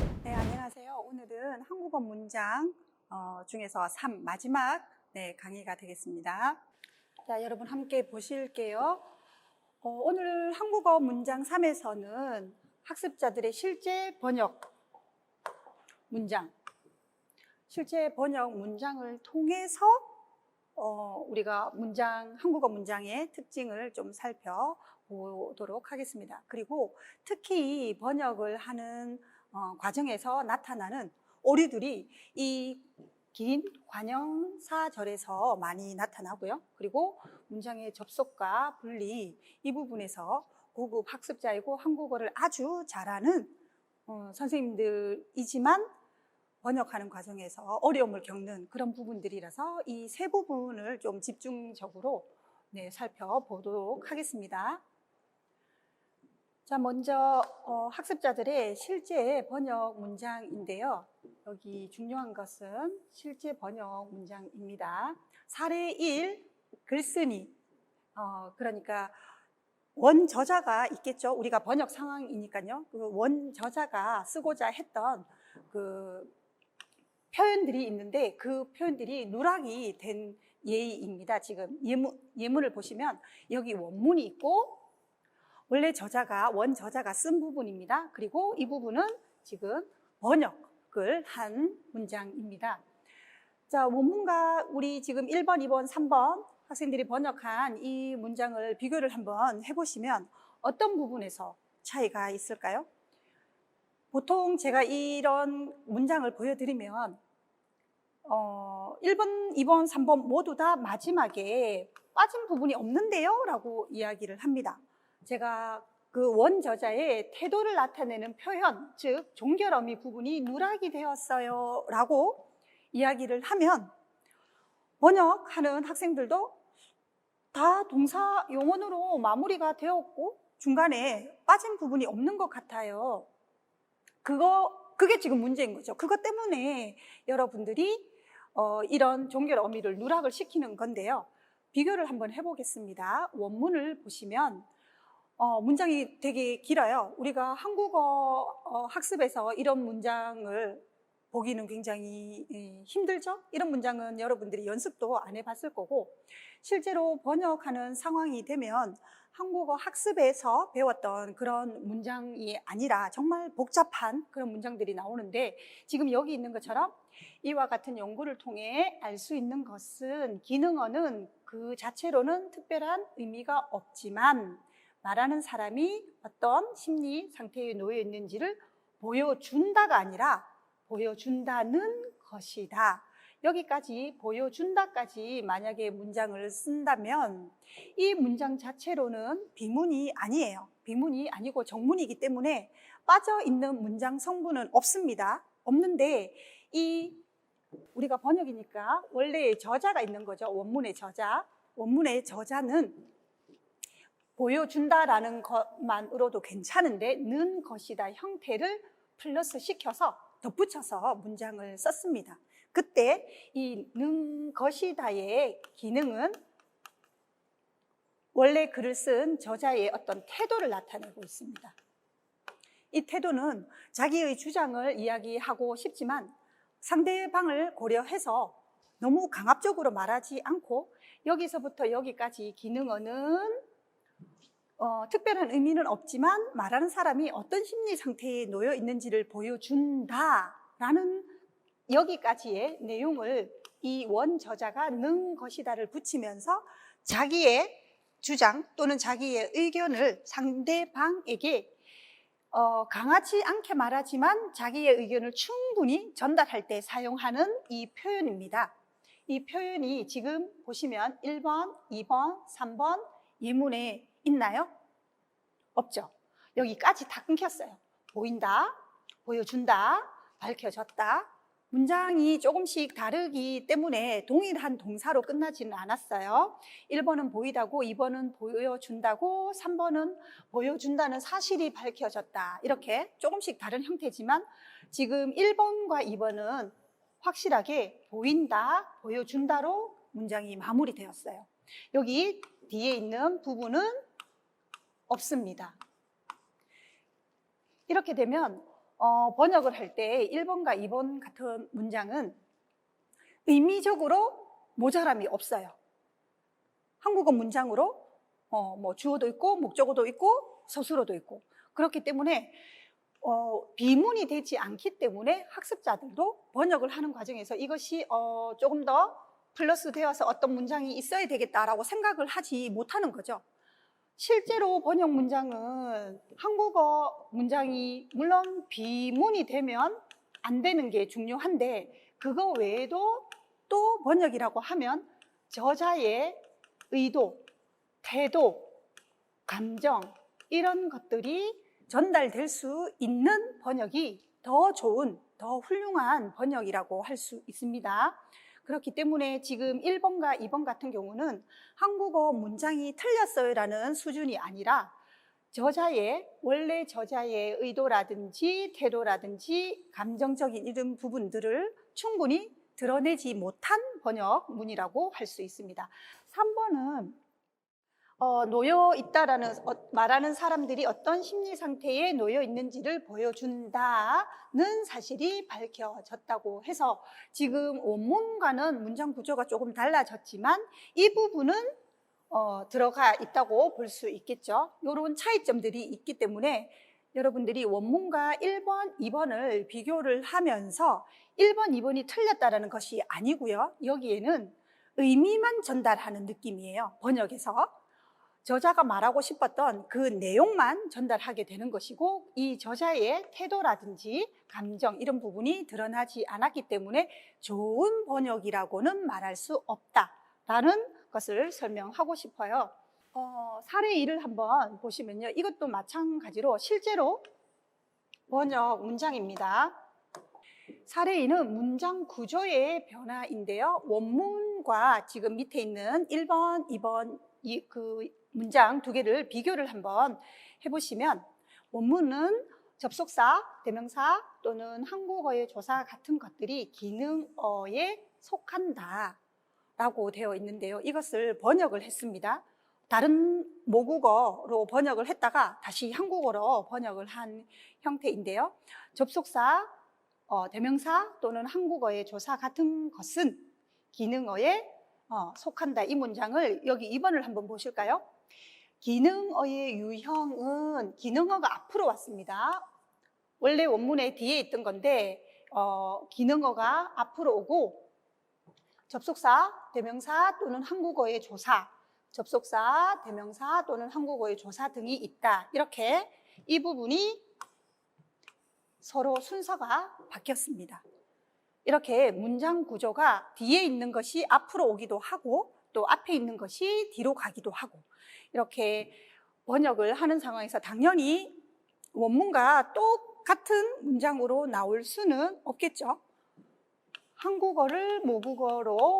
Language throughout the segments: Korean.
네, 안녕하세요. 오늘은 한국어 문장 중에서 3 마지막 강의가 되겠습니다. 자, 여러분 함께 보실게요. 오늘 한국어 문장 3에서는 학습자들의 실제 번역 문장을 통해서 우리가 한국어 문장의 특징을 좀 살펴보도록 하겠습니다. 그리고 특히 이 번역을 하는 과정에서 나타나는 오류들이 이 긴 관형사절에서 많이 나타나고요. 그리고 문장의 접속과 분리 이 부분에서 고급 학습자이고 한국어를 아주 잘하는 선생님들이지만 번역하는 과정에서 어려움을 겪는 그런 부분들이라서 이 세 부분을 좀 집중적으로 살펴보도록 하겠습니다. 자, 먼저 학습자들의 실제 번역 문장인데요. 여기 중요한 것은 실제 번역 문장입니다. 사례 1, 글쓰니. 그러니까 원저자가 있겠죠. 우리가 번역 상황이니까요. 그 원저자가 쓰고자 했던 그 표현들이 있는데 그 표현들이 누락이 된 예입니다. 지금 예문을 보시면 여기 원문이 있고 원래 원저자가 쓴 부분입니다. 그리고 이 부분은 지금 번역을 한 문장입니다. 자, 원문과 우리 지금 1번, 2번, 3번 학생들이 번역한 이 문장을 비교를 한번 해보시면 어떤 부분에서 차이가 있을까요? 보통 제가 이런 문장을 보여드리면 1번, 2번, 3번 모두 다 마지막에 빠진 부분이 없는데요? 라고 이야기를 합니다. 제가 그 원저자의 태도를 나타내는 표현, 즉 종결어미 부분이 누락이 되었어요 라고 이야기를 하면 번역하는 학생들도 다 동사 용언으로 마무리가 되었고 중간에 빠진 부분이 없는 것 같아요. 그게 지금 문제인 거죠. 그것 때문에 여러분들이 이런 종결어미를 누락을 시키는 건데요. 비교를 한번 해보겠습니다. 원문을 보시면 문장이 되게 길어요. 우리가 한국어 학습에서 이런 문장을 보기는 굉장히 힘들죠? 이런 문장은 여러분들이 연습도 안 해봤을 거고 실제로 번역하는 상황이 되면 한국어 학습에서 배웠던 그런 문장이 아니라 정말 복잡한 그런 문장들이 나오는데 지금 여기 있는 것처럼 이와 같은 연구를 통해 알 수 있는 것은 기능어는 그 자체로는 특별한 의미가 없지만 말하는 사람이 어떤 심리 상태에 놓여 있는지를 보여준다가 아니라 보여준다는 것이다. 여기까지 보여준다까지 만약에 문장을 쓴다면 이 문장 자체로는 비문이 아니에요. 비문이 아니고 정문이기 때문에 빠져있는 문장 성분은 없습니다. 없는데 우리가 번역이니까 원래의 저자가 있는 거죠. 원문의 저자. 원문의 저자는 보여준다라는 것만으로도 괜찮은데 는 것이다 형태를 플러스 시켜서 덧붙여서 문장을 썼습니다. 그때 이 는 것이다의 기능은 원래 글을 쓴 저자의 어떤 태도를 나타내고 있습니다. 이 태도는 자기의 주장을 이야기하고 싶지만 상대방을 고려해서 너무 강압적으로 말하지 않고 여기서부터 여기까지 기능어는 특별한 의미는 없지만 말하는 사람이 어떤 심리 상태에 놓여 있는지를 보여준다라는 여기까지의 내용을 이 원저자가 는 것이다를 붙이면서 자기의 주장 또는 자기의 의견을 상대방에게 강하지 않게 말하지만 자기의 의견을 충분히 전달할 때 사용하는 이 표현입니다. 이 표현이 지금 보시면 1번, 2번, 3번 예문에 있나요? 없죠. 여기까지 다 끊겼어요. 보인다, 보여준다, 밝혀졌다. 문장이 조금씩 다르기 때문에 동일한 동사로 끝나지는 않았어요. 1번은 보이다고, 2번은 보여준다고, 3번은 보여준다는 사실이 밝혀졌다. 이렇게 조금씩 다른 형태지만 지금 1번과 2번은 확실하게 보인다, 보여준다로 문장이 마무리되었어요. 여기 뒤에 있는 부분은 없습니다. 이렇게 되면 번역을 할 때 1번과 2번 같은 문장은 의미적으로 모자람이 없어요. 한국어 문장으로 뭐 주어도 있고 목적어도 있고 서술어도 있고 그렇기 때문에 비문이 되지 않기 때문에 학습자들도 번역을 하는 과정에서 이것이 조금 더 플러스 되어서 어떤 문장이 있어야 되겠다라고 생각을 하지 못하는 거죠. 실제로 번역 문장은 한국어 문장이 물론 비문이 되면 안 되는 게 중요한데 그거 외에도 또 번역이라고 하면 저자의 의도, 태도, 감정 이런 것들이 전달될 수 있는 번역이 더 좋은, 더 훌륭한 번역이라고 할 수 있습니다. 그렇기 때문에 지금 1번과 2번 같은 경우는 한국어 문장이 틀렸어요 라는 수준이 아니라 원래 저자의 의도라든지 태도라든지 감정적인 이런 부분들을 충분히 드러내지 못한 번역문이라고 할 수 있습니다. 3번은 놓여 있다라는 말하는 사람들이 어떤 심리 상태에 놓여 있는지를 보여준다는 사실이 밝혀졌다고 해서 지금 원문과는 문장 구조가 조금 달라졌지만 이 부분은 들어가 있다고 볼 수 있겠죠. 이런 차이점들이 있기 때문에 여러분들이 원문과 1번, 2번을 비교를 하면서 1번, 2번이 틀렸다라는 것이 아니고요. 여기에는 의미만 전달하는 느낌이에요. 번역에서. 저자가 말하고 싶었던 그 내용만 전달하게 되는 것이고 이 저자의 태도라든지 감정 이런 부분이 드러나지 않았기 때문에 좋은 번역이라고는 말할 수 없다라는 것을 설명하고 싶어요. 사례 1을 한번 보시면요. 이것도 마찬가지로 실제로 번역 문장입니다. 사례 2는 문장 구조의 변화인데요. 원문과 지금 밑에 있는 1번, 2번 그 문장 두 개를 비교를 한번 해보시면 원문은 접속사, 대명사 또는 한국어의 조사 같은 것들이 기능어에 속한다 라고 되어 있는데요. 이것을 번역을 했습니다. 다른 모국어로 번역을 했다가 다시 한국어로 번역을 한 형태인데요. 접속사, 대명사 또는 한국어의 조사 같은 것은 기능어에 속한다. 이 문장을 여기 2번을 한번 보실까요? 기능어의 유형은 기능어가 앞으로 왔습니다. 원래 원문에 뒤에 있던 건데 기능어가 앞으로 오고 접속사, 대명사 또는 한국어의 조사, 접속사, 대명사 또는 한국어의 조사 등이 있다. 이렇게 이 부분이 서로 순서가 바뀌었습니다. 이렇게 문장 구조가 뒤에 있는 것이 앞으로 오기도 하고 또 앞에 있는 것이 뒤로 가기도 하고 이렇게 번역을 하는 상황에서 당연히 원문과 똑같은 문장으로 나올 수는 없겠죠. 한국어를 모국어로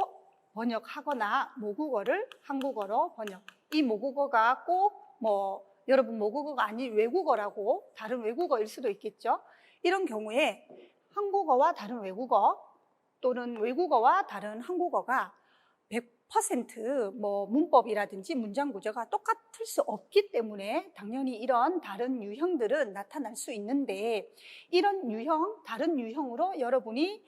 번역하거나 모국어를 한국어로 번역. 이 모국어가 꼭 여러분 모국어가 아닌 외국어라고 다른 외국어일 수도 있겠죠. 이런 경우에 한국어와 다른 외국어 또는 외국어와 다른 한국어가 100% 문법이라든지 문장 구조가 똑같을 수 없기 때문에 당연히 이런 다른 유형들은 나타날 수 있는데 이런 유형, 다른 유형으로 여러분이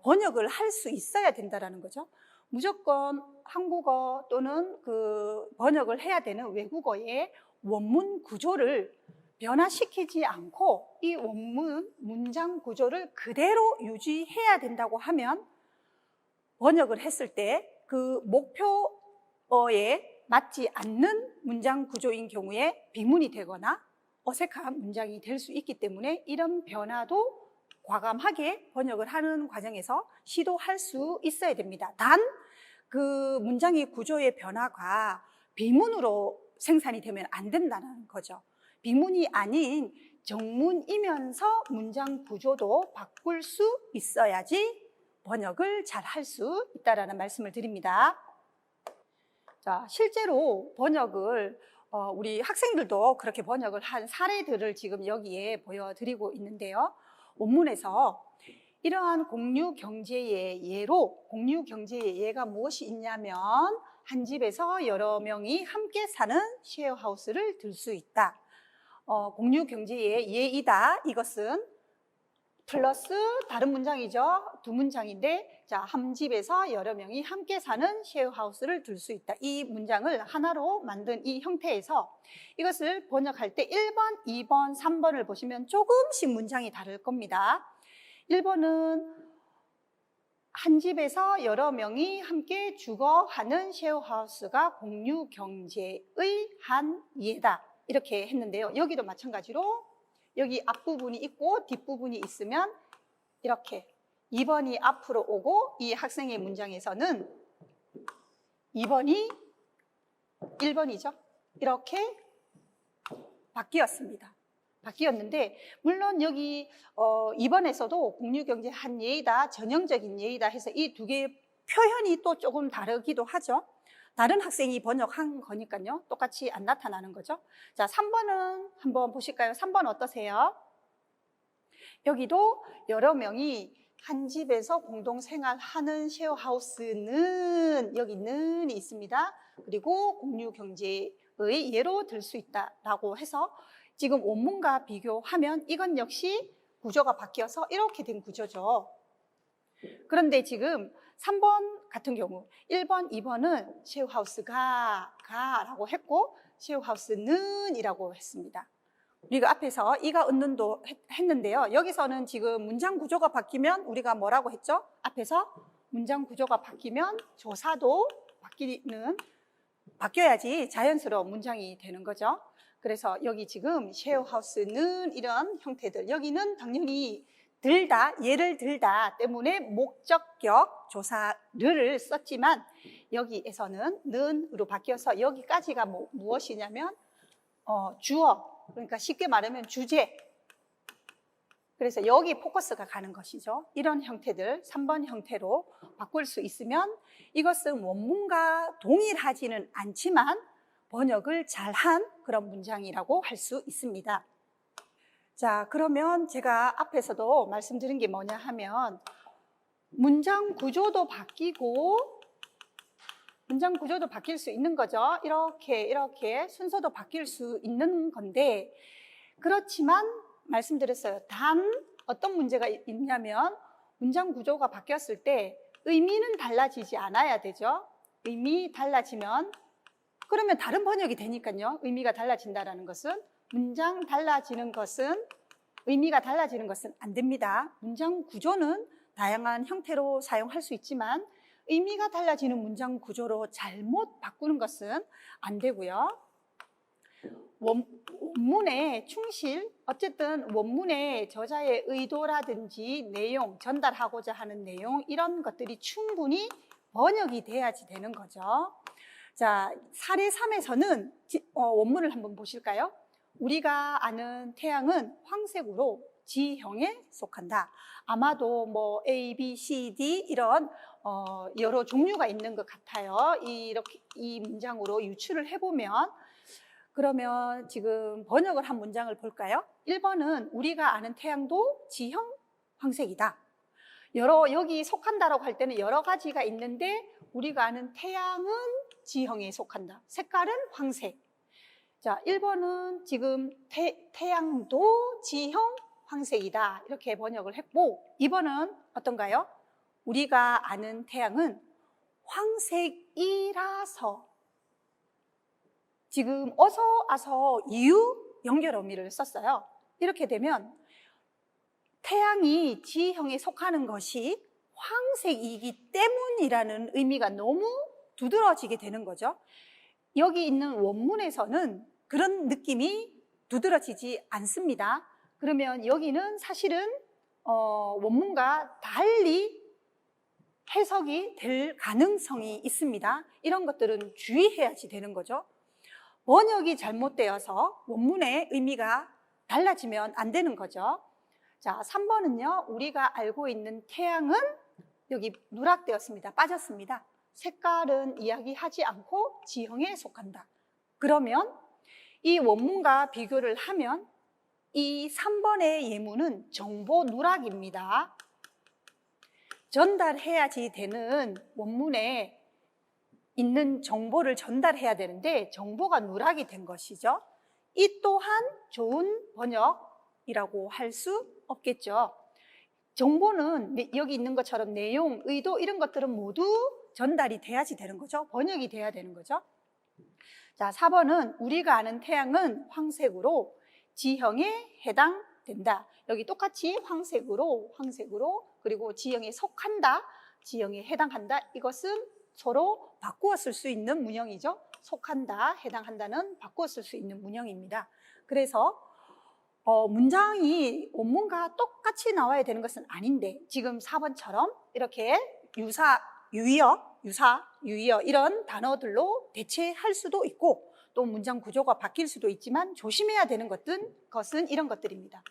번역을 할 수 있어야 된다는 거죠. 무조건 한국어 또는 그 번역을 해야 되는 외국어의 원문 구조를 변화시키지 않고 이 원문, 문장 구조를 그대로 유지해야 된다고 하면 번역을 했을 때 그 목표어에 맞지 않는 문장 구조인 경우에 비문이 되거나 어색한 문장이 될 수 있기 때문에 이런 변화도 과감하게 번역을 하는 과정에서 시도할 수 있어야 됩니다. 단 그 문장의 구조의 변화가 비문으로 생산이 되면 안 된다는 거죠. 비문이 아닌 정문이면서 문장 구조도 바꿀 수 있어야지 번역을 잘 할 수 있다는 말씀을 드립니다. 자, 실제로 번역을 우리 학생들도 그렇게 번역을 한 사례들을 지금 여기에 보여드리고 있는데요. 원문에서 이러한 공유경제의 예로 공유경제의 예가 무엇이 있냐면 한 집에서 여러 명이 함께 사는 쉐어하우스를 들 수 있다. 공유경제의 예이다. 이것은 플러스 다른 문장이죠. 두 문장인데, 자, 한 집에서 여러 명이 함께 사는 쉐어하우스를 둘 수 있다. 이 문장을 하나로 만든 이 형태에서 이것을 번역할 때 1번, 2번, 3번을 보시면 조금씩 문장이 다를 겁니다. 1번은 한 집에서 여러 명이 함께 주거하는 쉐어하우스가 공유 경제의 한 예다. 이렇게 했는데요. 여기도 마찬가지로 여기 앞부분이 있고 뒷부분이 있으면 이렇게 2번이 앞으로 오고 이 학생의 문장에서는 2번이 1번이죠. 이렇게 바뀌었는데 물론 여기 2번에서도 공유경제 한 예이다, 전형적인 예이다 해서 이 두 개의 표현이 또 조금 다르기도 하죠. 다른 학생이 번역한 거니까요. 똑같이 안 나타나는 거죠. 자, 3번은 한번 보실까요? 3번 어떠세요? 여기도 여러 명이 한 집에서 공동 생활하는 쉐어하우스는 여기 는이 있습니다. 그리고 공유 경제의 예로 들 수 있다라고 해서 지금 원문과 비교하면 이건 역시 구조가 바뀌어서 이렇게 된 구조죠. 그런데 지금 3번 같은 경우 1번, 2번은 쉐어하우스가 라고 했고 쉐어하우스는 이라고 했습니다. 우리가 앞에서 이가 은는도 했는데요. 여기서는 지금 문장 구조가 바뀌면 우리가 뭐라고 했죠? 앞에서 문장 구조가 바뀌면 조사도 바뀌어야지 자연스러운 문장이 되는 거죠. 그래서 여기 지금 쉐어하우스는 이런 형태들, 여기는 당연히 예를 들다 때문에 목적격 조사를 썼지만 여기에서는 는으로 바뀌어서 여기까지가 무엇이냐면 주어, 그러니까 쉽게 말하면 주제. 그래서 여기 포커스가 가는 것이죠. 이런 형태들 3번 형태로 바꿀 수 있으면 이것은 원문과 동일하지는 않지만 번역을 잘한 그런 문장이라고 할 수 있습니다. 자, 그러면 제가 앞에서도 말씀드린 게 뭐냐 하면 문장 구조도 바뀌고 문장 구조도 바뀔 수 있는 거죠. 이렇게 순서도 바뀔 수 있는 건데 그렇지만 말씀드렸어요. 단 어떤 문제가 있냐면 문장 구조가 바뀌었을 때 의미는 달라지지 않아야 되죠. 의미 달라지면 그러면 다른 번역이 되니까요. 의미가 달라진다라는 것은 문장 달라지는 것은 의미가 달라지는 것은 안 됩니다. 문장 구조는 다양한 형태로 사용할 수 있지만 의미가 달라지는 문장 구조로 잘못 바꾸는 것은 안 되고요. 원문의 충실, 어쨌든 원문의 저자의 의도라든지 내용, 전달하고자 하는 내용 이런 것들이 충분히 번역이 돼야지 되는 거죠. 자, 사례 3에서는 원문을 한번 보실까요? 우리가 아는 태양은 황색으로 G형에 속한다. 아마도 뭐 A, B, C, D 이런 여러 종류가 있는 것 같아요. 이렇게 이 문장으로 유추를 해보면 그러면 지금 번역을 한 문장을 볼까요? 1번은 우리가 아는 태양도 G형 황색이다. 여기 속한다라고 할 때는 여러 가지가 있는데 우리가 아는 태양은 G형에 속한다. 색깔은 황색. 자, 1번은 지금 태양도 G형 황색이다. 이렇게 번역을 했고 2번은 어떤가요? 우리가 아는 태양은 황색이라서 지금 어서, 아서, 이유, 연결 어미를 썼어요. 이렇게 되면 태양이 G형에 속하는 것이 황색이기 때문이라는 의미가 너무 두드러지게 되는 거죠. 여기 있는 원문에서는 그런 느낌이 두드러지지 않습니다. 그러면 여기는 사실은 원문과 달리 해석이 될 가능성이 있습니다. 이런 것들은 주의해야지 되는 거죠. 번역이 잘못되어서 원문의 의미가 달라지면 안 되는 거죠. 자, 3번은요. 우리가 알고 있는 태양은 여기 누락되었습니다. 빠졌습니다. 색깔은 이야기하지 않고 G형에 속한다. 그러면 이 원문과 비교를 하면 이 3번의 예문은 정보 누락입니다. 전달해야지 되는 원문에 있는 정보를 전달해야 되는데 정보가 누락이 된 것이죠. 이 또한 좋은 번역이라고 할 수 없겠죠. 정보는 여기 있는 것처럼 내용, 의도 이런 것들은 모두 전달이 돼야지 되는 거죠. 번역이 돼야 되는 거죠. 자, 4번은 우리가 아는 태양은 황색으로 지형에 해당된다. 여기 똑같이 황색으로 그리고 지형에 속한다, 지형에 해당한다. 이것은 서로 바꾸어 쓸 수 있는 문형이죠. 속한다, 해당한다는 바꾸어 쓸 수 있는 문형입니다. 그래서 문장이 원문과 똑같이 나와야 되는 것은 아닌데 지금 4번처럼 이렇게 유사, 유의어 이런 단어들로 대체할 수도 있고 또 문장 구조가 바뀔 수도 있지만 조심해야 되는 것은 이런 것들입니다.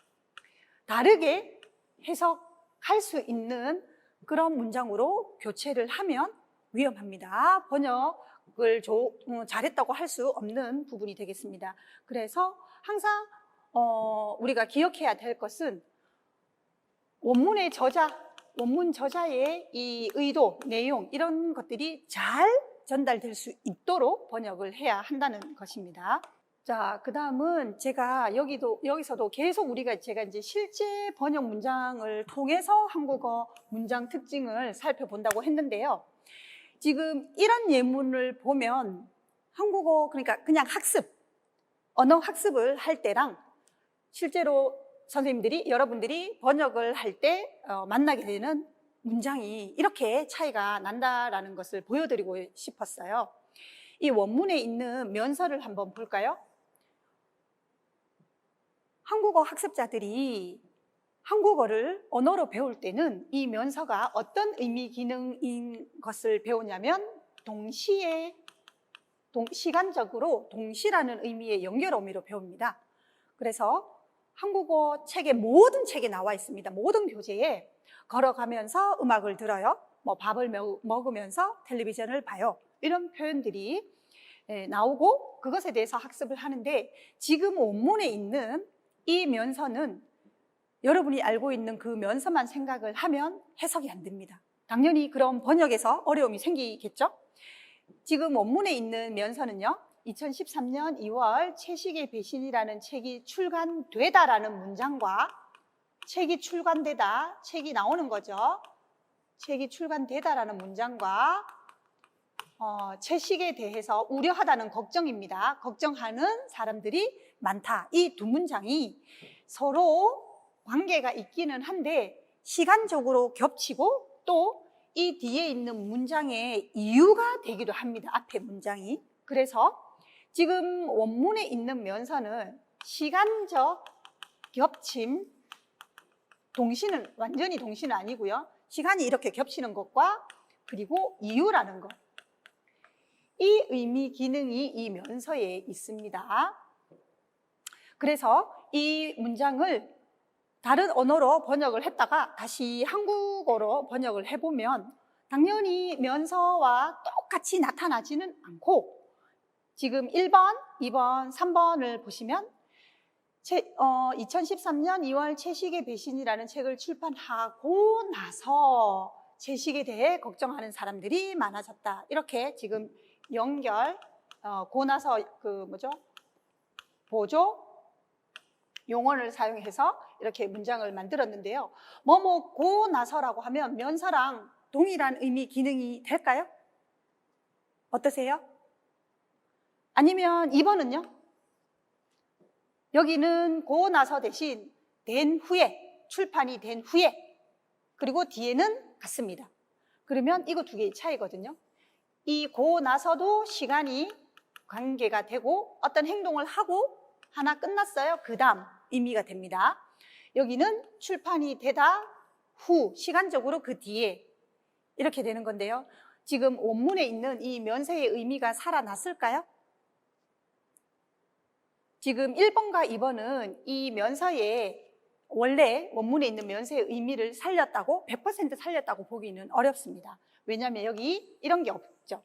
다르게 해석할 수 있는 그런 문장으로 교체를 하면 위험합니다. 번역을 잘했다고 할 수 없는 부분이 되겠습니다. 그래서 항상 우리가 기억해야 될 것은 원문 저자의 이 의도, 내용 이런 것들이 잘 전달될 수 있도록 번역을 해야 한다는 것입니다. 자, 그 다음은 제가 여기서도 계속 제가 이제 실제 번역 문장을 통해서 한국어 문장 특징을 살펴본다고 했는데요. 지금 이런 예문을 보면 한국어, 그러니까 그냥 언어 학습을 할 때랑 실제로 여러분들이 번역을 할 때 만나게 되는 문장이 이렇게 차이가 난다라는 것을 보여드리고 싶었어요. 이 원문에 있는 면서를 한번 볼까요? 한국어 학습자들이 한국어를 언어로 배울 때는 이 면서가 어떤 의미 기능인 것을 배우냐면 시간적으로 동시라는 의미의 연결 어미로 배웁니다. 그래서 한국어 모든 책에 나와 있습니다. 모든 교재에 걸어가면서 음악을 들어요. 밥을 먹으면서 텔레비전을 봐요. 이런 표현들이 나오고 그것에 대해서 학습을 하는데 지금 원문에 있는 이 면서는 여러분이 알고 있는 그 면서만 생각을 하면 해석이 안 됩니다. 당연히 그런 번역에서 어려움이 생기겠죠? 지금 원문에 있는 면서는요, 2013년 2월 채식의 배신이라는 책이 출간되다라는 문장과 책이 출간되다, 책이 나오는 거죠. 책이 출간되다라는 문장과 채식에 대해서 우려하다는 걱정입니다. 걱정하는 사람들이 많다. 이 두 문장이 서로 관계가 있기는 한데 시간적으로 겹치고 또 이 뒤에 있는 문장의 이유가 되기도 합니다. 앞에 문장이. 그래서 지금 원문에 있는 면서는 시간적 겹침, 완전히 동시는 아니고요. 시간이 이렇게 겹치는 것과 그리고 이유라는 것. 이 의미 기능이 이 면서에 있습니다. 그래서 이 문장을 다른 언어로 번역을 했다가 다시 한국어로 번역을 해보면 당연히 면서와 똑같이 나타나지는 않고 지금 1번, 2번, 3번을 보시면 2013년 2월 채식의 배신이라는 책을 출판하고 나서 채식에 대해 걱정하는 사람들이 많아졌다. 이렇게 지금 나서 보조 용언을 사용해서 이렇게 문장을 만들었는데요. 고 나서라고 하면 면서랑 동일한 의미 기능이 될까요? 어떠세요? 아니면 2번은요? 여기는 고 나서 대신 된 후에, 출판이 된 후에, 그리고 뒤에는 같습니다. 그러면 이거 두 개의 차이거든요. 이 고 나서도 시간이 관계가 되고 어떤 행동을 하고 하나 끝났어요. 그 다음 의미가 됩니다. 여기는 출판이 되다 후, 시간적으로 그 뒤에 이렇게 되는 건데요. 지금 원문에 있는 이 면세의 의미가 살아났을까요? 지금 1번과 2번은 이 면서에 원래 원문에 있는 면세의 의미를 100% 살렸다고 보기는 어렵습니다. 왜냐하면 여기 이런 게 없죠.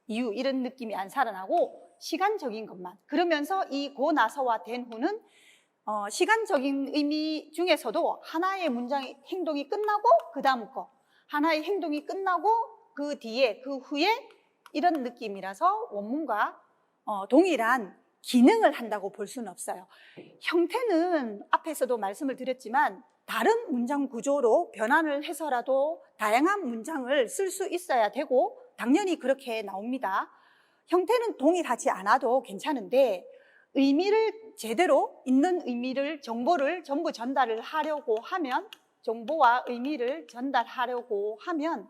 이유, 이런 느낌이 안 살아나고 시간적인 것만. 그러면서 이 고 나서와 된 후는 시간적인 의미 중에서도 하나의 문장의 행동이 끝나고 그 다음 거, 하나의 행동이 끝나고 그 뒤에, 그 후에 이런 느낌이라서 원문과 동일한 기능을 한다고 볼 수는 없어요. 형태는 앞에서도 말씀을 드렸지만 다른 문장 구조로 변환을 해서라도 다양한 문장을 쓸 수 있어야 되고 당연히 그렇게 나옵니다. 형태는 동일하지 않아도 괜찮은데 의미를 제대로 있는 의미를 정보를 전부 전달을 하려고 하면 정보와 의미를 전달하려고 하면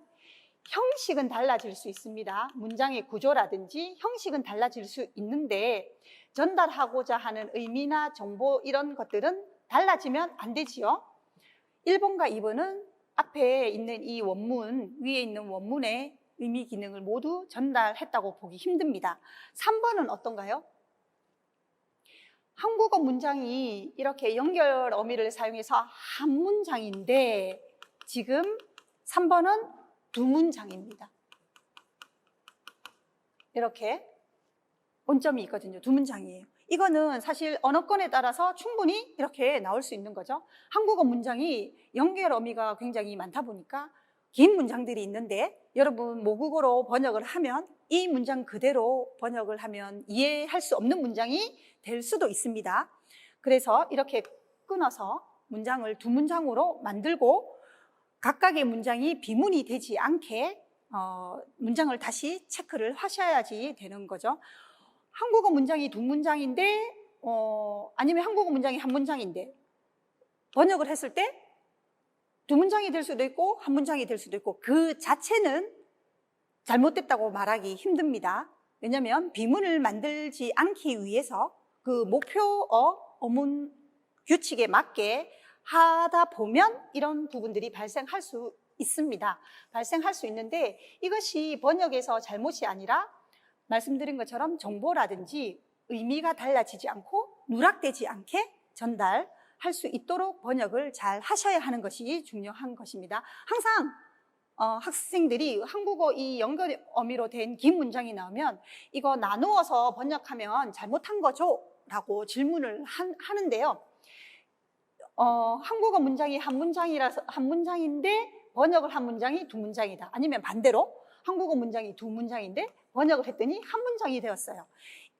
형식은 달라질 수 있습니다. 문장의 구조라든지 형식은 달라질 수 있는데 전달하고자 하는 의미나 정보 이런 것들은 달라지면 안 되지요. 1번과 2번은 앞에 있는 이 원문, 위에 있는 원문의 의미 기능을 모두 전달했다고 보기 힘듭니다. 3번은 어떤가요? 한국어 문장이 이렇게 연결 어미를 사용해서 한 문장인데 지금 3번은 두 문장입니다. 이렇게 원점이 있거든요. 두 문장이에요. 이거는 사실 언어권에 따라서 충분히 이렇게 나올 수 있는 거죠. 한국어 문장이 연결 어미가 굉장히 많다 보니까 긴 문장들이 있는데 여러분 모국어로 번역을 하면 이 문장 그대로 번역을 하면 이해할 수 없는 문장이 될 수도 있습니다. 그래서 이렇게 끊어서 문장을 두 문장으로 만들고 각각의 문장이 비문이 되지 않게 문장을 다시 체크를 하셔야지 되는 거죠. 한국어 문장이 두 문장인데 아니면 한국어 문장이 한 문장인데 번역을 했을 때 두 문장이 될 수도 있고 한 문장이 될 수도 있고 그 자체는 잘못됐다고 말하기 힘듭니다. 왜냐하면 비문을 만들지 않기 위해서 그 목표어 어문 규칙에 맞게 하다 보면 이런 부분들이 발생할 수 있습니다. 발생할 수 있는데 이것이 번역에서 잘못이 아니라 말씀드린 것처럼 정보라든지 의미가 달라지지 않고 누락되지 않게 전달할 수 있도록 번역을 잘 하셔야 하는 것이 중요한 것입니다. 항상 학생들이 한국어 이 연결 어미로 된 긴 문장이 나오면 이거 나누어서 번역하면 잘못한 거죠? 라고 질문을 하는데요. 한국어 문장이 한 문장인데 번역을 한 문장이 두 문장이다. 아니면 반대로 한국어 문장이 두 문장인데 번역을 했더니 한 문장이 되었어요.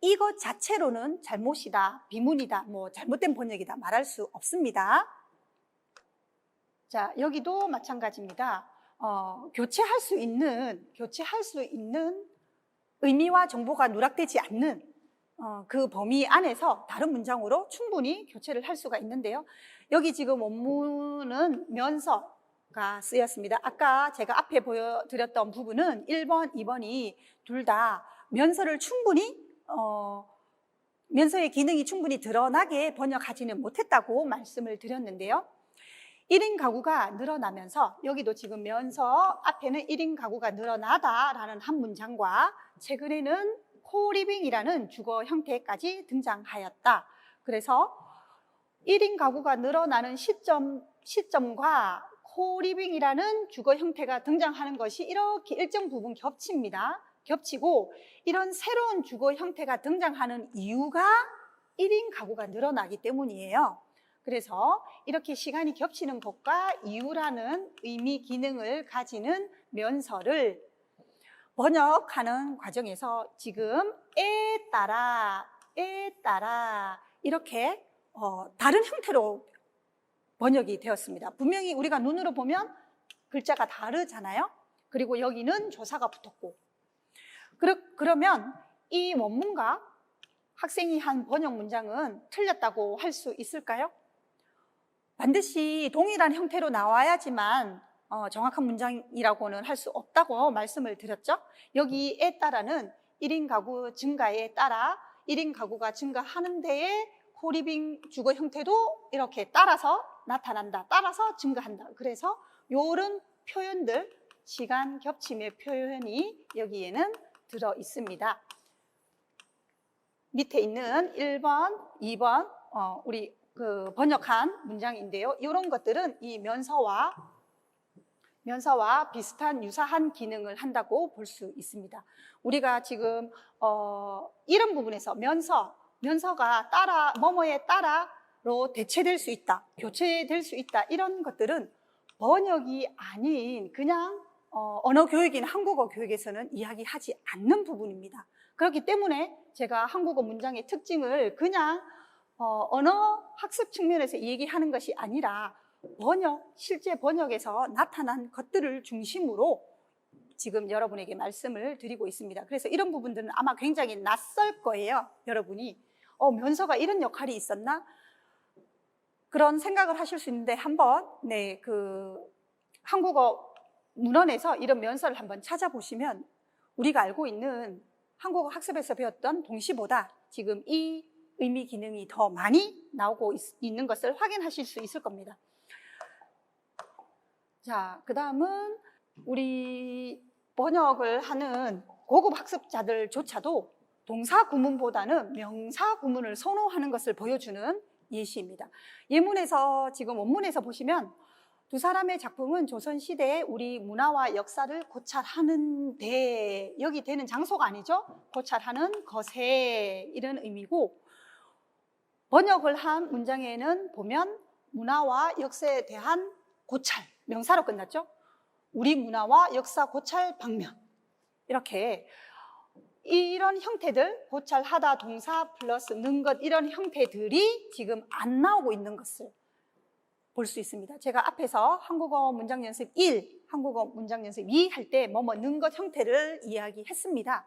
이것 자체로는 잘못이다, 비문이다, 뭐 잘못된 번역이다 말할 수 없습니다. 자, 여기도 마찬가지입니다. 교체할 수 있는 의미와 정보가 누락되지 않는 그 범위 안에서 다른 문장으로 충분히 교체를 할 수가 있는데요. 여기 지금 원문은 면서가 쓰였습니다. 아까 제가 앞에 보여드렸던 부분은 1번, 2번이 둘 다 면서를 충분히 면서의 기능이 충분히 드러나게 번역하지는 못했다고 말씀을 드렸는데요. 1인 가구가 늘어나면서 여기도 지금 면서 앞에는 1인 가구가 늘어나다라는 한 문장과 최근에는 코리빙이라는 주거 형태까지 등장하였다. 그래서 1인 가구가 늘어나는 시점과 코리빙이라는 주거 형태가 등장하는 것이 이렇게 일정 부분 겹치고 이런 새로운 주거 형태가 등장하는 이유가 1인 가구가 늘어나기 때문이에요. 그래서 이렇게 시간이 겹치는 것과 이유라는 의미 기능을 가지는 면서를 번역하는 과정에서 지금 에 따라 이렇게 다른 형태로 번역이 되었습니다. 분명히 우리가 눈으로 보면 글자가 다르잖아요. 그리고 여기는 조사가 붙었고 그러면 이 원문과 학생이 한 번역 문장은 틀렸다고 할 수 있을까요? 반드시 동일한 형태로 나와야지만 정확한 문장이라고는 할 수 없다고 말씀을 드렸죠. 여기에 따라는 1인 가구 증가에 따라 1인 가구가 증가하는 데에 코리빙 주거 형태도 이렇게 따라서 나타난다. 따라서 증가한다. 그래서 이런 표현들, 시간 겹침의 표현이 여기에는 들어 있습니다. 밑에 있는 1번, 2번 우리 번역한 문장인데요. 이런 것들은 이 면서와 비슷한 유사한 기능을 한다고 볼 수 있습니다. 우리가 지금 이런 부분에서 면서가 따라 뭐뭐에 따라로 대체될 수 있다, 교체될 수 있다 이런 것들은 번역이 아닌 그냥 언어 교육이나 한국어 교육에서는 이야기하지 않는 부분입니다. 그렇기 때문에 제가 한국어 문장의 특징을 그냥 언어 학습 측면에서 얘기하는 것이 아니라 실제 번역에서 나타난 것들을 중심으로 지금 여러분에게 말씀을 드리고 있습니다. 그래서 이런 부분들은 아마 굉장히 낯설 거예요. 여러분이 면서가 이런 역할이 있었나? 그런 생각을 하실 수 있는데 한번 한국어 문헌에서 이런 면서를 한번 찾아보시면 우리가 알고 있는 한국어 학습에서 배웠던 동시보다 지금 이 의미 기능이 더 많이 나오고 있는 것을 확인하실 수 있을 겁니다. 자, 그 다음은 우리 번역을 하는 고급 학습자들조차도 동사 구문보다는 명사 구문을 선호하는 것을 보여주는 예시입니다. 예문에서 지금 원문에서 보시면 두 사람의 작품은 조선시대의 우리 문화와 역사를 고찰하는데, 여기 되는 장소가 아니죠. 고찰하는 것에 이런 의미고, 번역을 한 문장에는 보면 문화와 역사에 대한 고찰, 명사로 끝났죠. 우리 문화와 역사 고찰 방면, 이렇게 이런 형태들, 고찰하다 동사 플러스 는 것, 이런 형태들이 지금 안 나오고 있는 것을 볼 수 있습니다. 제가 앞에서 한국어 문장 연습 1, 한국어 문장 연습 2 할 때 는 것 형태를 이야기했습니다.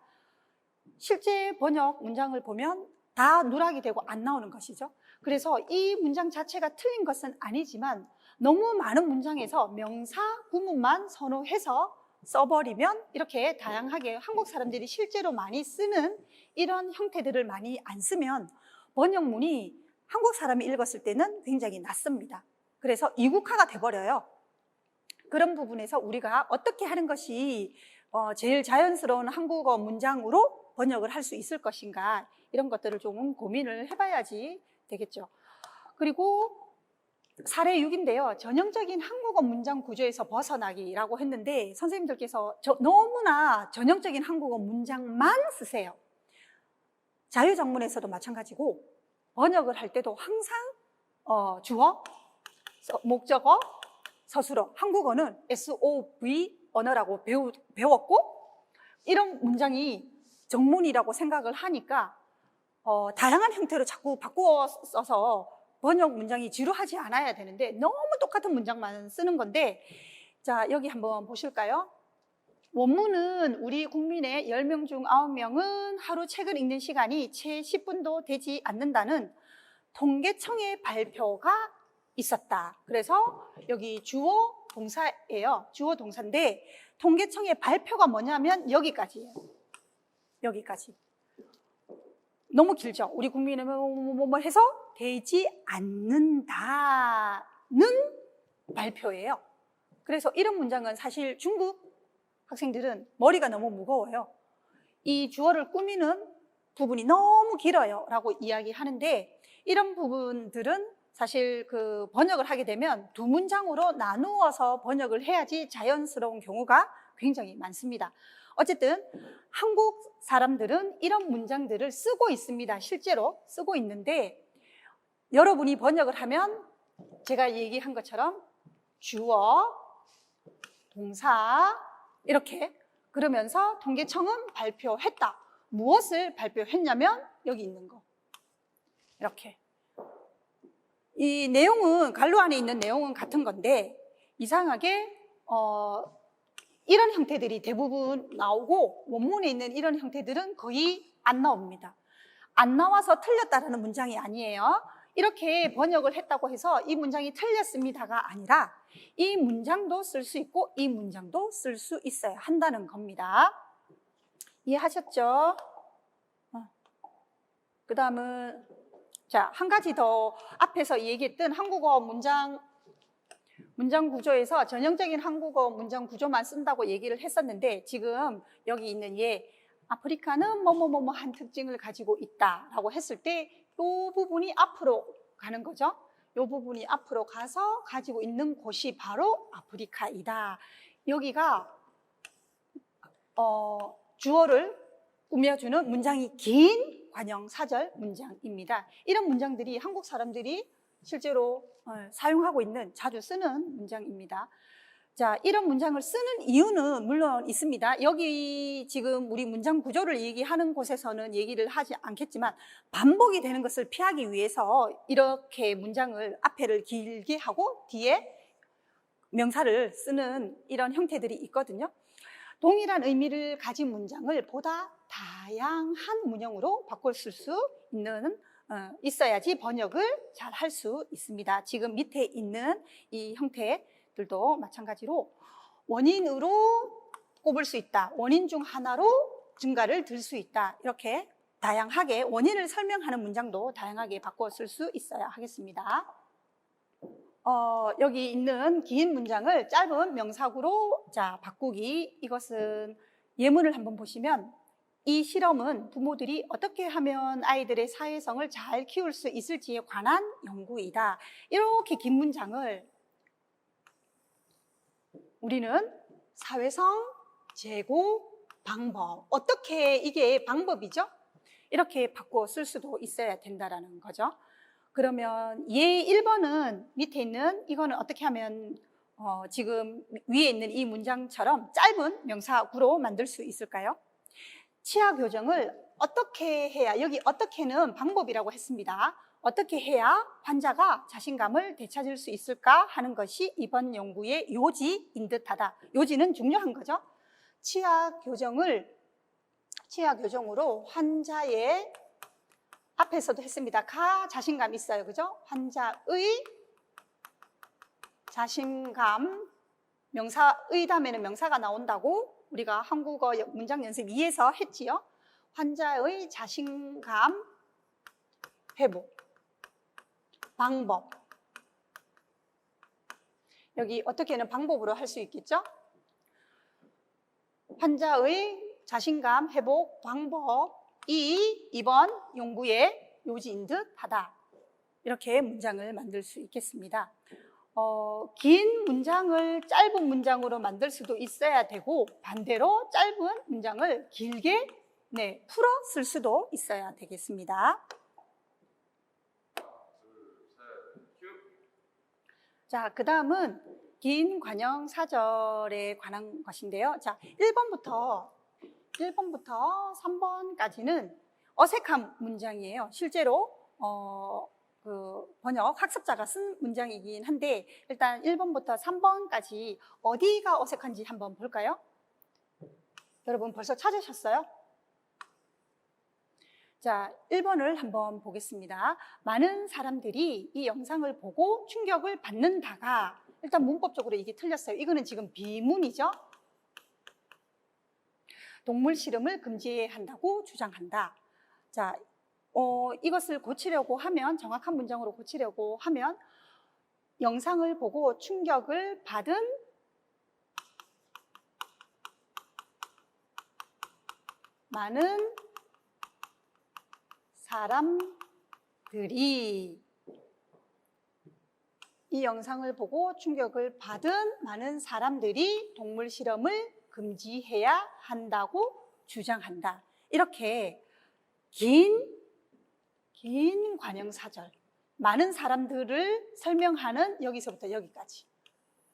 실제 번역 문장을 보면 다 누락이 되고 안 나오는 것이죠. 그래서 이 문장 자체가 틀린 것은 아니지만 너무 많은 문장에서 명사 구문만 선호해서 써버리면 이렇게 다양하게 한국 사람들이 실제로 많이 쓰는 이런 형태들을 많이 안 쓰면 번역문이 한국 사람이 읽었을 때는 굉장히 낯섭니다. 그래서 이국화가 돼버려요. 그런 부분에서 우리가 어떻게 하는 것이 제일 자연스러운 한국어 문장으로 번역을 할 수 있을 것인가, 이런 것들을 좀 고민을 해봐야지 되겠죠. 그리고 사례 6인데요. 전형적인 한국어 문장 구조에서 벗어나기라고 했는데 선생님들께서 너무나 전형적인 한국어 문장만 쓰세요. 자유작문에서도 마찬가지고 번역을 할 때도 항상 주어, 목적어, 서술어, 한국어는 SOV 언어라고 배웠고 이런 문장이 정문이라고 생각을 하니까 다양한 형태로 자꾸 바꾸어 써서 번역 문장이 지루하지 않아야 되는데 너무 똑같은 문장만 쓰는 건데, 자, 여기 한번 보실까요? 원문은 우리 국민의 10명 중 9명은 하루 책을 읽는 시간이 채 10분도 되지 않는다는 통계청의 발표가 있었다. 그래서 여기 주어 동사예요. 주어 동사인데 통계청의 발표가 뭐냐면 여기까지예요. 여기까지. 너무 길죠? 우리 국민은 뭐 해서 되지 않는다는 발표예요. 그래서 이런 문장은 사실 중국 학생들은 머리가 너무 무거워요. 이 주어를 꾸미는 부분이 너무 길어요 라고 이야기하는데, 이런 부분들은 사실 번역을 하게 되면 두 문장으로 나누어서 번역을 해야지 자연스러운 경우가 굉장히 많습니다. 어쨌든 한국 사람들은 이런 문장들을 쓰고 있습니다. 실제로 쓰고 있는데 여러분이 번역을 하면 제가 얘기한 것처럼 주어, 동사 이렇게, 그러면서 통계청은 발표했다. 무엇을 발표했냐면 여기 있는 거 이렇게. 이 내용은 갈로 안에 있는 내용은 같은 건데 이상하게 이런 형태들이 대부분 나오고 원문에 있는 이런 형태들은 거의 안 나옵니다. 안 나와서 틀렸다라는 문장이 아니에요. 이렇게 번역을 했다고 해서 이 문장이 틀렸습니다가 아니라 이 문장도 쓸 수 있고 이 문장도 쓸 수 있어야 한다는 겁니다. 이해하셨죠? 그 다음은 한 가지 더 앞에서 얘기했던 한국어 문장 구조에서 전형적인 한국어 문장 구조만 쓴다고 얘기를 했었는데, 지금 여기 있는 아프리카는 뭐뭐뭐뭐한 특징을 가지고 있다라고 했을 때 이 부분이 앞으로 가는 거죠. 이 부분이 앞으로 가서 가지고 있는 곳이 바로 아프리카이다. 여기가 주어를 꾸며주는 문장이 긴 관형사절 문장입니다. 이런 문장들이 한국 사람들이 실제로 사용하고 있는, 자주 쓰는 문장입니다. 자, 이런 문장을 쓰는 이유는 물론 있습니다. 여기 지금 우리 문장 구조를 얘기하는 곳에서는 얘기를 하지 않겠지만 반복이 되는 것을 피하기 위해서 이렇게 문장을 앞에를 길게 하고 뒤에 명사를 쓰는 이런 형태들이 있거든요. 동일한 의미를 가진 문장을 보다 다양한 문형으로 바꿔 쓸 수 있어야지 번역을 잘 할 수 있습니다. 지금 밑에 있는 이 형태들도 마찬가지로 원인으로 꼽을 수 있다. 원인 중 하나로 증가를 들 수 있다. 이렇게 다양하게 원인을 설명하는 문장도 다양하게 바꿔 쓸 수 있어야 하겠습니다. 여기 있는 긴 문장을 짧은 명사구로 바꾸기. 이것은 예문을 한번 보시면 이 실험은 부모들이 어떻게 하면 아이들의 사회성을 잘 키울 수 있을지에 관한 연구이다. 이렇게 긴 문장을 우리는 사회성, 재고, 방법. 어떻게 이게 방법이죠? 이렇게 바꿔 쓸 수도 있어야 된다는 거죠. 그러면 예 1번은 밑에 있는 이거는 어떻게 하면 지금 위에 있는 이 문장처럼 짧은 명사구로 만들 수 있을까요? 치아 교정을 어떻게 해야, 여기 어떻게는 방법이라고 했습니다. 어떻게 해야 환자가 자신감을 되찾을 수 있을까 하는 것이 이번 연구의 요지인 듯하다. 요지는 중요한 거죠. 치아 교정으로 환자의 앞에서도 했습니다. 자신감 있어요. 그죠? 환자의 자신감, 명사의 다음에는 명사가 나온다고 우리가 한국어 문장 연습 2에서 했지요. 환자의 자신감 회복, 방법. 여기 어떻게는 방법으로 할 수 있겠죠? 환자의 자신감 회복 방법이 이번 연구의 요지인 듯 하다. 이렇게 문장을 만들 수 있겠습니다. 긴 문장을 짧은 문장으로 만들 수도 있어야 되고 반대로 짧은 문장을 길게 풀어 쓸 수도 있어야 되겠습니다. 자, 그 다음은 긴 관형 사절에 관한 것인데요. 자, 1번부터 3번까지는 어색한 문장이에요. 실제로 번역 학습자가 쓴 문장이긴 한데 일단 1번부터 3번까지 어디가 어색한지 한번 볼까요? 여러분 벌써 찾으셨어요? 자, 1번을 한번 보겠습니다. 많은 사람들이 이 영상을 보고 충격을 받는다가 일단 문법적으로 이게 틀렸어요. 이거는 지금 비문이죠. 동물 실험을 금지한다고 주장한다. 자, 이것을 고치려고 하면, 정확한 문장으로 고치려고 하면 영상을 보고 충격을 받은 많은 사람들이 이 영상을 보고 충격을 받은 많은 사람들이 동물 실험을 금지해야 한다고 주장한다. 이렇게 긴 관형사절, 많은 사람들을 설명하는 여기서부터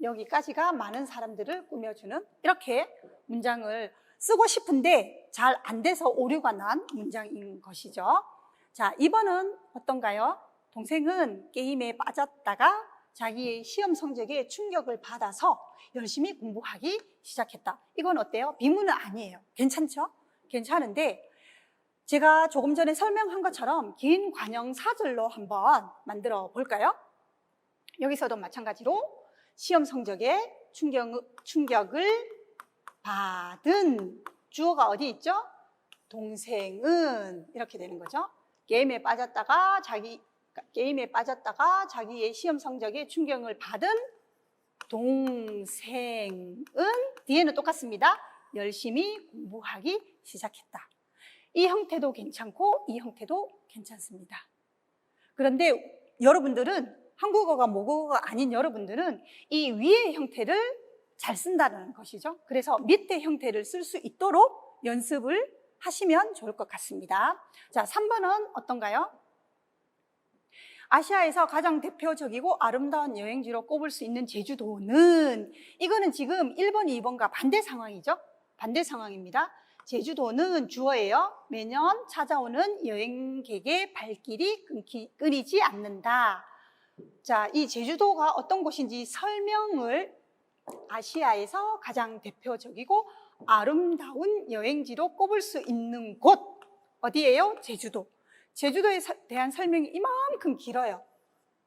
여기까지가 많은 사람들을 꾸며주는 이렇게 문장을 쓰고 싶은데 잘 안 돼서 오류가 난 문장인 것이죠. 자, 2번은 어떤가요? 동생은 게임에 빠졌다가 자기의 시험 성적에 충격을 받아서 열심히 공부하기 시작했다. 이건 어때요? 비문은 아니에요. 괜찮죠? 괜찮은데 제가 조금 전에 설명한 것처럼 긴 관형사절로 한번 만들어 볼까요? 여기서도 마찬가지로 시험 성적에 충격을 받은 주어가 어디 있죠? 동생은 이렇게 되는 거죠. 게임에 빠졌다가 자기의 시험 성적에 충격을 받은 동생은 뒤에는 똑같습니다. 열심히 공부하기 시작했다. 이 형태도 괜찮고 이 형태도 괜찮습니다. 그런데 여러분들은 한국어가 모국어가 아닌 여러분들은 이 위의 형태를 잘 쓴다는 것이죠. 그래서 밑에 형태를 쓸 수 있도록 연습을 하시면 좋을 것 같습니다. 자, 3번은 어떤가요? 아시아에서 가장 대표적이고 아름다운 여행지로 꼽을 수 있는 제주도는, 이거는 지금 1번, 2번과 반대 상황이죠. 반대 상황입니다. 제주도는 주어예요. 매년 찾아오는 여행객의 발길이 끊이지 않는다. 자, 이 제주도가 어떤 곳인지 설명을, 아시아에서 가장 대표적이고 아름다운 여행지로 꼽을 수 있는 곳, 어디예요? 제주도. 제주도에 대한 설명이 이만큼 길어요.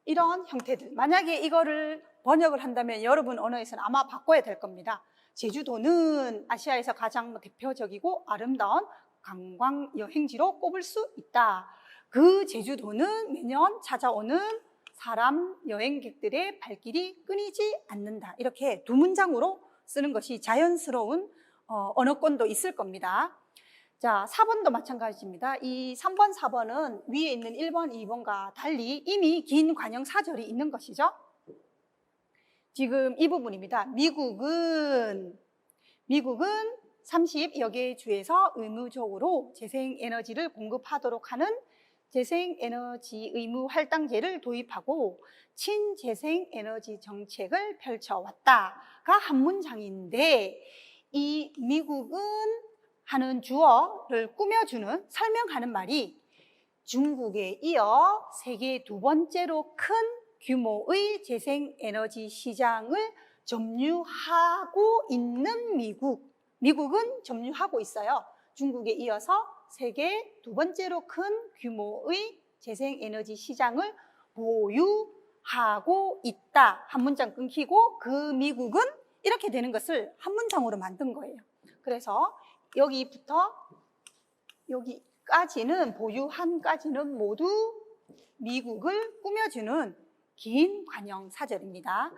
이런 형태들. 만약에 이거를 번역을 한다면 여러분 언어에서는 아마 바꿔야 될 겁니다. 제주도는 아시아에서 가장 대표적이고 아름다운 관광 여행지로 꼽을 수 있다. 그 제주도는 매년 찾아오는 사람, 여행객들의 발길이 끊이지 않는다. 이렇게 두 문장으로 쓰는 것이 자연스러운 언어권도 있을 겁니다. 자, 4번도 마찬가지입니다. 이 3번, 4번은 위에 있는 1번, 2번과 달리 이미 긴 관형 사절이 있는 것이죠. 지금 이 부분입니다. 미국은 30여 개 주에서 의무적으로 재생에너지를 공급하도록 하는 재생에너지 의무 할당제를 도입하고 친재생에너지 정책을 펼쳐왔다가 한 문장인데, 이 미국은 하는 주어를 꾸며주는, 설명하는 말이 중국에 이어 세계 두 번째로 큰 규모의 재생에너지 시장을 점유하고 있는 미국은 점유하고 있어요. 중국에 이어서 세계 두 번째로 큰 규모의 재생에너지 시장을 보유하고 있다. 한 문장 끊기고 그 미국은 이렇게 되는 것을 한 문장으로 만든 거예요. 그래서 여기부터 여기까지는, 보유한까지는 모두 미국을 꾸며주는 긴 관형 사절입니다.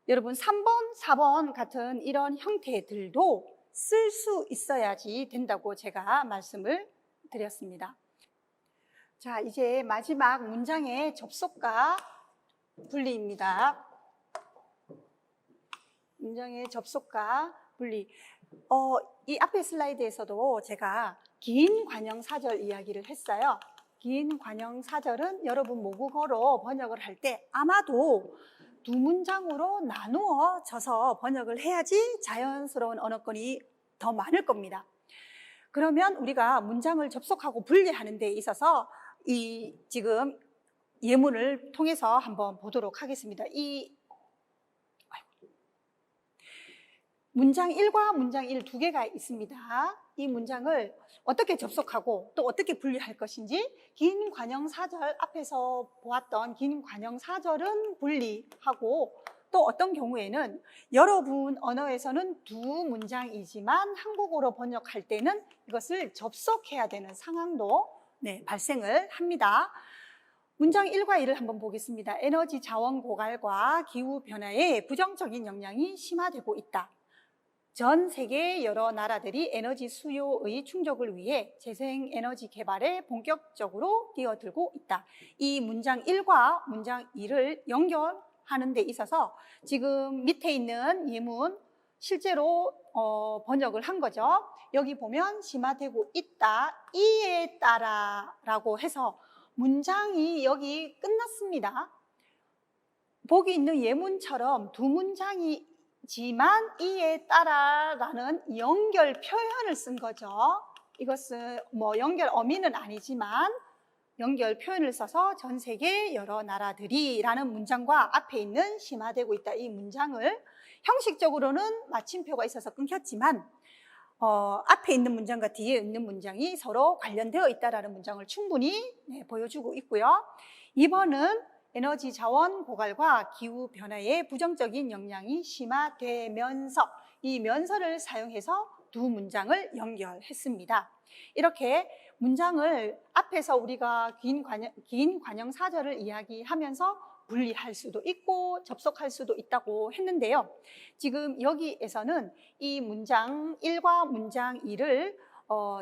여러분 3번, 4번 같은 이런 형태들도 쓸 수 있어야지 된다고 제가 말씀을 드렸습니다. 자, 이제 마지막 문장의 접속과 분리입니다. 문장의 접속과 분리. 이 앞에 슬라이드에서도 제가 긴 관형 사절 이야기를 했어요. 긴 관형 사절은 여러분 모국어로 번역을 할 때 아마도 두 문장으로 나누어져서 번역을 해야지 자연스러운 언어권이 더 많을 겁니다. 그러면 우리가 문장을 접속하고 분리하는 데 있어서 이 지금 예문을 통해서 한번 보도록 하겠습니다. 이 문장 1과 문장 1 두 개가 있습니다. 이 문장을 어떻게 접속하고 또 어떻게 분리할 것인지, 긴 관형 사절, 앞에서 보았던 긴 관형 사절은 분리하고, 또 어떤 경우에는 여러분 언어에서는 두 문장이지만 한국어로 번역할 때는 이것을 접속해야 되는 상황도 발생을 합니다. 문장 1과 2를 한번 보겠습니다. 에너지 자원 고갈과 기후 변화에 부정적인 영향이 심화되고 있다. 전 세계 여러 나라들이 에너지 수요의 충족을 위해 재생에너지 개발에 본격적으로 뛰어들고 있다. 이 문장 1과 문장 2를 연결하는 데 있어서 지금 밑에 있는 예문 실제로 번역을 한 거죠. 여기 보면 심화되고 있다, 이에 따라 라고 해서 문장이 여기 끝났습니다. 보기 있는 예문처럼 두 문장이 지만 이에 따라라는 연결 표현을 쓴 거죠. 이것은 뭐 연결 어미는 아니지만 연결 표현을 써서 전 세계 여러 나라들이 라는 문장과 앞에 있는 심화되고 있다, 이 문장을 형식적으로는 마침표가 있어서 끊겼지만 앞에 있는 문장과 뒤에 있는 문장이 서로 관련되어 있다라는 문장을 충분히 보여주고 있고요. 2번은 에너지 자원 고갈과 기후 변화에 부정적인 영향이 심화되면서, 이 면서를 사용해서 두 문장을 연결했습니다. 이렇게 문장을 앞에서 우리가 긴 관형 사절을 이야기하면서 분리할 수도 있고 접속할 수도 있다고 했는데요. 지금 여기에서는 이 문장 1과 문장 2를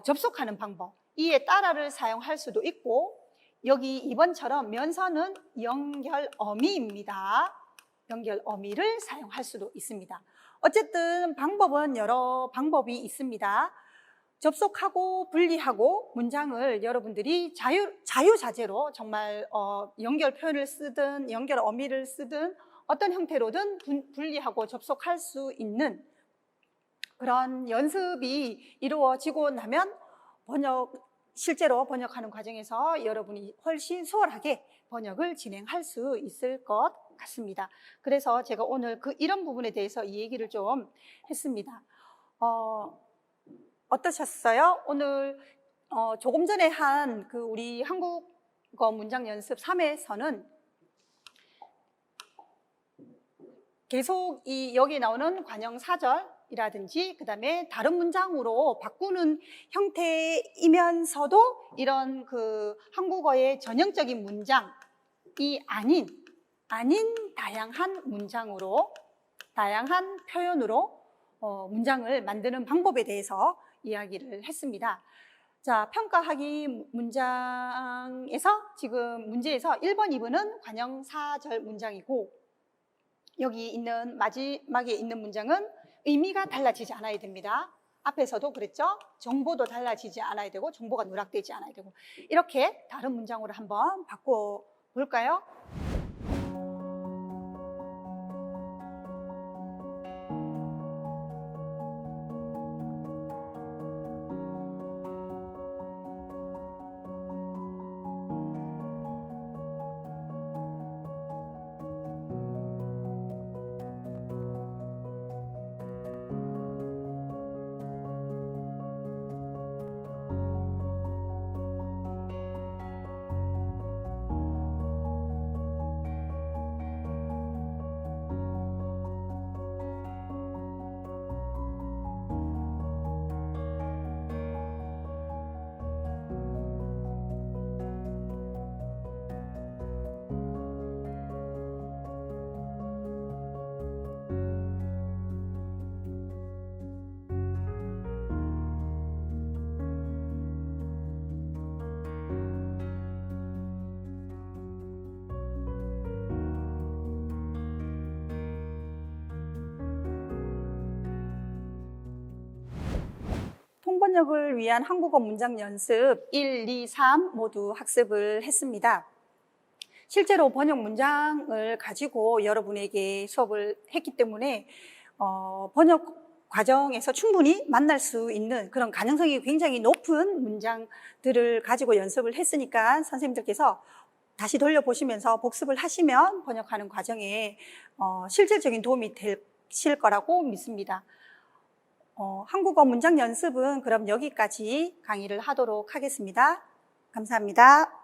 접속하는 방법, 이에 따라를 사용할 수도 있고, 여기 2번처럼 면서는 연결 어미입니다. 연결 어미를 사용할 수도 있습니다. 어쨌든 방법은 여러 방법이 있습니다. 접속하고 분리하고 문장을 여러분들이 자유자재로 정말 연결 표현을 쓰든 연결 어미를 쓰든 어떤 형태로든 분리하고 접속할 수 있는 그런 연습이 이루어지고 나면 실제로 번역하는 과정에서 여러분이 훨씬 수월하게 번역을 진행할 수 있을 것 같습니다. 그래서 제가 오늘 이런 부분에 대해서 이 얘기를 좀 했습니다. 어떠셨어요? 오늘 조금 전에 한 우리 한국어 문장 연습 3에서는 계속 여기 나오는 관형 사절이라든지 그 다음에 다른 문장으로 바꾸는 형태이면서도 이런 한국어의 전형적인 문장이 아닌 다양한 문장으로 다양한 표현으로 문장을 만드는 방법에 대해서 이야기를 했습니다. 자, 평가하기 문장에서 지금 문제에서 1번, 2번은 관형 사절 문장이고 여기 있는 마지막에 있는 문장은 의미가 달라지지 않아야 됩니다. 앞에서도 그랬죠? 정보도 달라지지 않아야 되고 정보가 누락되지 않아야 되고 이렇게 다른 문장으로 한번 바꿔볼까요? 통번역을 위한 한국어 문장 연습 1, 2, 3 모두 학습을 했습니다. 실제로 번역 문장을 가지고 여러분에게 수업을 했기 때문에 번역 과정에서 충분히 만날 수 있는 그런 가능성이 굉장히 높은 문장들을 가지고 연습을 했으니까 선생님들께서 다시 돌려보시면서 복습을 하시면 번역하는 과정에 실질적인 도움이 되실 거라고 믿습니다. 한국어 문장 연습은 그럼 여기까지 강의를 하도록 하겠습니다. 감사합니다.